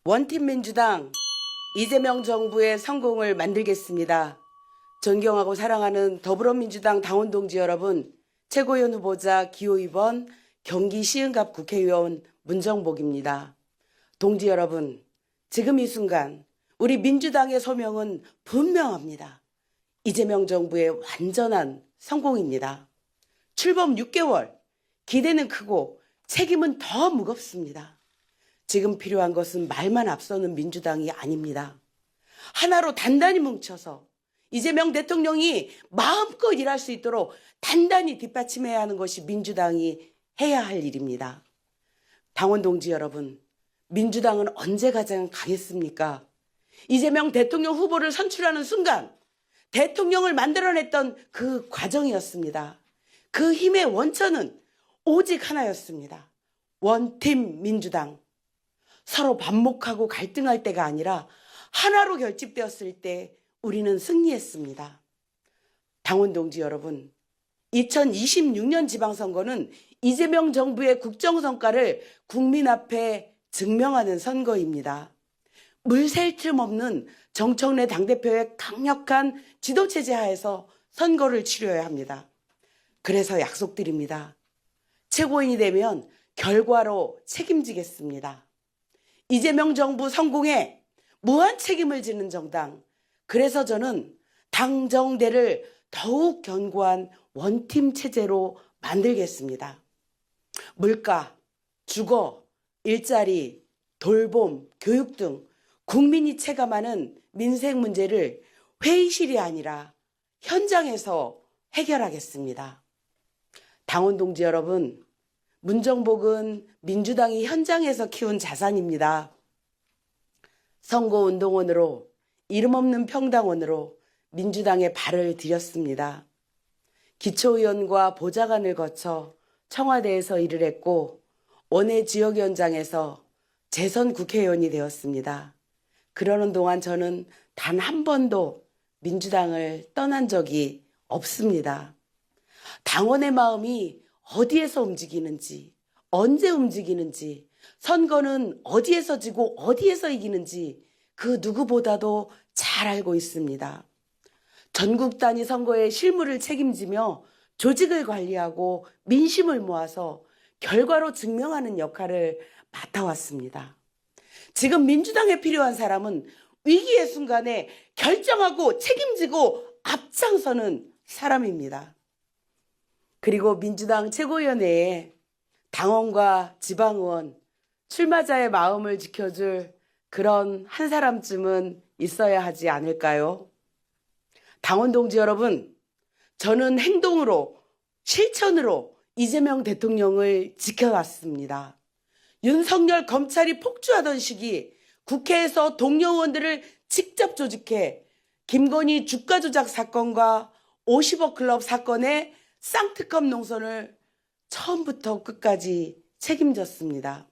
원팀 민주당 이재명 정부의 성공을 만들겠습니다. 존경하고 사랑하는 더불어민주당 당원동지 여러분, 최고위원 후보자 기호 2번 경기 시흥갑 국회의원 문정복입니다. 동지 여러분, 지금 이 순간 우리 민주당의 소명은 분명합니다. 이재명 정부의 완전한 성공입니다. 출범 6개월, 기대는 크고 책임은 더 무겁습니다. 지금 필요한 것은 말만 앞서는 민주당이 아닙니다. 하나로 단단히 뭉쳐서 이재명 대통령이 마음껏 일할 수 있도록 단단히 뒷받침해야 하는 것이 민주당이 해야 할 일입니다. 당원 동지 여러분, 민주당은 언제 가장 강했습니까? 이재명 대통령 후보를 선출하는 순간 대통령을 만들어냈던 그 과정이었습니다. 그 힘의 원천은 오직 하나였습니다. 원팀 민주당. 서로 반목하고 갈등할 때가 아니라 하나로 결집되었을 때 우리는 승리했습니다. 당원 동지 여러분, 2026년 지방선거는 이재명 정부의 국정성과를 국민 앞에 증명하는 선거입니다. 물샐 틈 없는 정청래 당대표의 강력한 지도체제 하에서 선거를 치러야 합니다. 그래서 약속드립니다. 최고인이 되면 결과로 책임지겠습니다. 이재명 정부 성공에 무한 책임을 지는 정당. 그래서 저는 당정대를 더욱 견고한 원팀 체제로 만들겠습니다. 물가, 주거, 일자리, 돌봄, 교육 등 국민이 체감하는 민생 문제를 회의실이 아니라 현장에서 해결하겠습니다. 당원 동지 여러분, 문정복은 민주당이 현장에서 키운 자산입니다. 선거운동원으로 이름 없는 평당원으로 민주당에 발을 들였습니다. 기초의원과 보좌관을 거쳐 청와대에서 일을 했고 원외 지역위원장에서 재선 국회의원이 되었습니다. 그러는 동안 저는 단 한 번도 민주당을 떠난 적이 없습니다. 당원의 마음이 어디에서 움직이는지, 언제 움직이는지, 선거는 어디에서 지고 어디에서 이기는지 그 누구보다도 잘 알고 있습니다. 전국 단위 선거의 실무를 책임지며 조직을 관리하고 민심을 모아서 결과로 증명하는 역할을 맡아왔습니다. 지금 민주당에 필요한 사람은 위기의 순간에 결정하고 책임지고 앞장서는 사람입니다. 그리고 민주당 최고위원회에 당원과 지방의원, 출마자의 마음을 지켜줄 그런 한 사람쯤은 있어야 하지 않을까요? 당원 동지 여러분, 저는 행동으로, 실천으로 이재명 대통령을 지켜왔습니다. 윤석열 검찰이 폭주하던 시기 국회에서 동료 의원들을 직접 조직해 김건희 주가 조작 사건과 50억 클럽 사건의 쌍특검 농선을 처음부터 끝까지 책임졌습니다.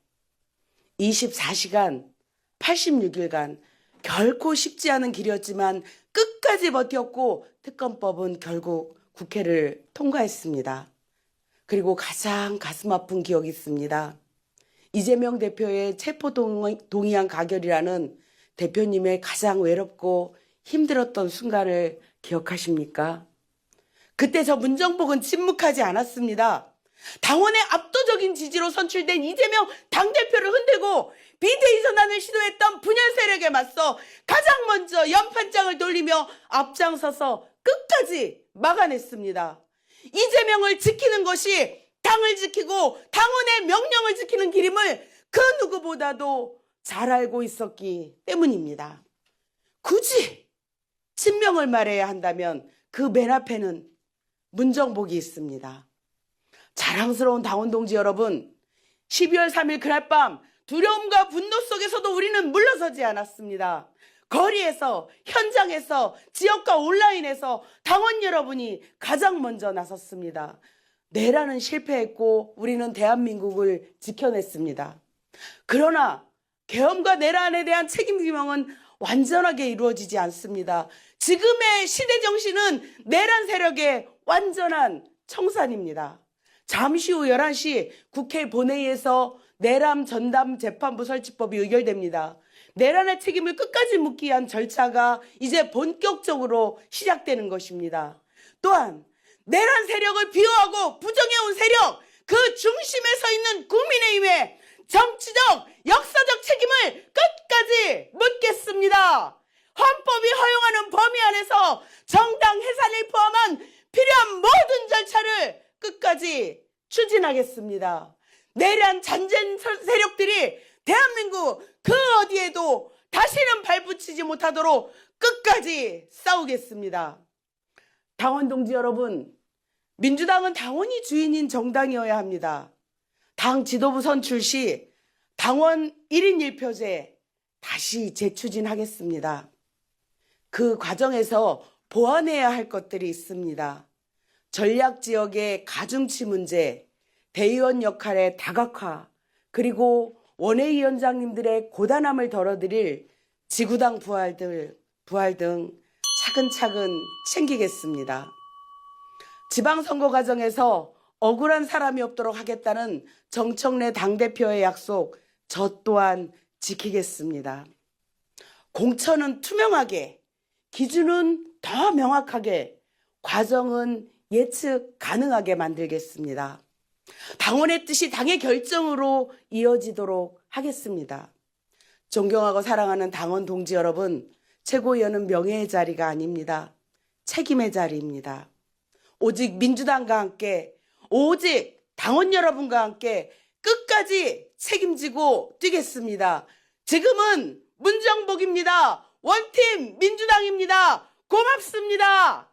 24시간, 86일간 결코 쉽지 않은 길이었지만 끝까지 버텼고 특검법은 결국 국회를 통과했습니다. 그리고 가장 가슴 아픈 기억이 있습니다. 이재명 대표의 체포동의안 가결이라는 대표님의 가장 외롭고 힘들었던 순간을 기억하십니까? 그때 저 문정복은 침묵하지 않았습니다. 당원의 압도적인 지지로 선출된 이재명 당대표를 흔들고 비대위 전환을 시도했던 분열 세력에 맞서 가장 먼저 연판장을 돌리며 앞장서서 끝까지 막아냈습니다. 이재명을 지키는 것이 당을 지키고 당원의 명령을 지키는 길임을 그 누구보다도 잘 알고 있었기 때문입니다. 굳이 친명을 말해야 한다면 그 맨 앞에는 문정복이 있습니다. 자랑스러운 당원 동지 여러분, 12월 3일 그날 밤 두려움과 분노 속에서도 우리는 물러서지 않았습니다. 거리에서, 현장에서, 지역과 온라인에서 당원 여러분이 가장 먼저 나섰습니다. 내란은 실패했고 우리는 대한민국을 지켜냈습니다. 그러나 계엄과 내란에 대한 책임 규명은 완전하게 이루어지지 않습니다. 지금의 시대 정신은 내란 세력의 완전한 청산입니다. 잠시 후 11시 국회 본회의에서 내란 전담 재판부 설치법이 의결됩니다. 내란의 책임을 끝까지 묻기 위한 절차가 이제 본격적으로 시작되는 것입니다. 또한 내란 세력을 비호하고 부정해온 세력, 그 중심에 서 있는 국민의힘의 정치적, 역사적 책임을 끝까지 묻겠습니다. 헌법이 허용하는 범위 안에서 정당 해산을 포함한 필요한 모든 절차를 끝까지 추진하겠습니다. 내란 잔재 세력들이 대한민국 그 어디에도 다시는 발붙이지 못하도록 끝까지 싸우겠습니다. 당원 동지 여러분, 민주당은 당원이 주인인 정당이어야 합니다. 당 지도부 선출 시 당원 1인 1표제 다시 재추진하겠습니다. 그 과정에서 보완해야 할 것들이 있습니다. 전략지역의 가중치 문제, 대의원 역할의 다각화, 그리고 원외위원장님들의 고단함을 덜어드릴 지구당 부활 등 차근차근 챙기겠습니다. 지방선거 과정에서 억울한 사람이 없도록 하겠다는 정청래 당대표의 약속, 저 또한 지키겠습니다. 공천은 투명하게, 기준은 더 명확하게, 과정은 예측 가능하게 만들겠습니다. 당원의 뜻이 당의 결정으로 이어지도록 하겠습니다. 존경하고 사랑하는 당원 동지 여러분, 최고위원은 명예의 자리가 아닙니다. 책임의 자리입니다. 오직 민주당과 함께, 오직 당원 여러분과 함께 끝까지 책임지고 뛰겠습니다. 지금은 문정복입니다. 원팀 민주당입니다. 고맙습니다.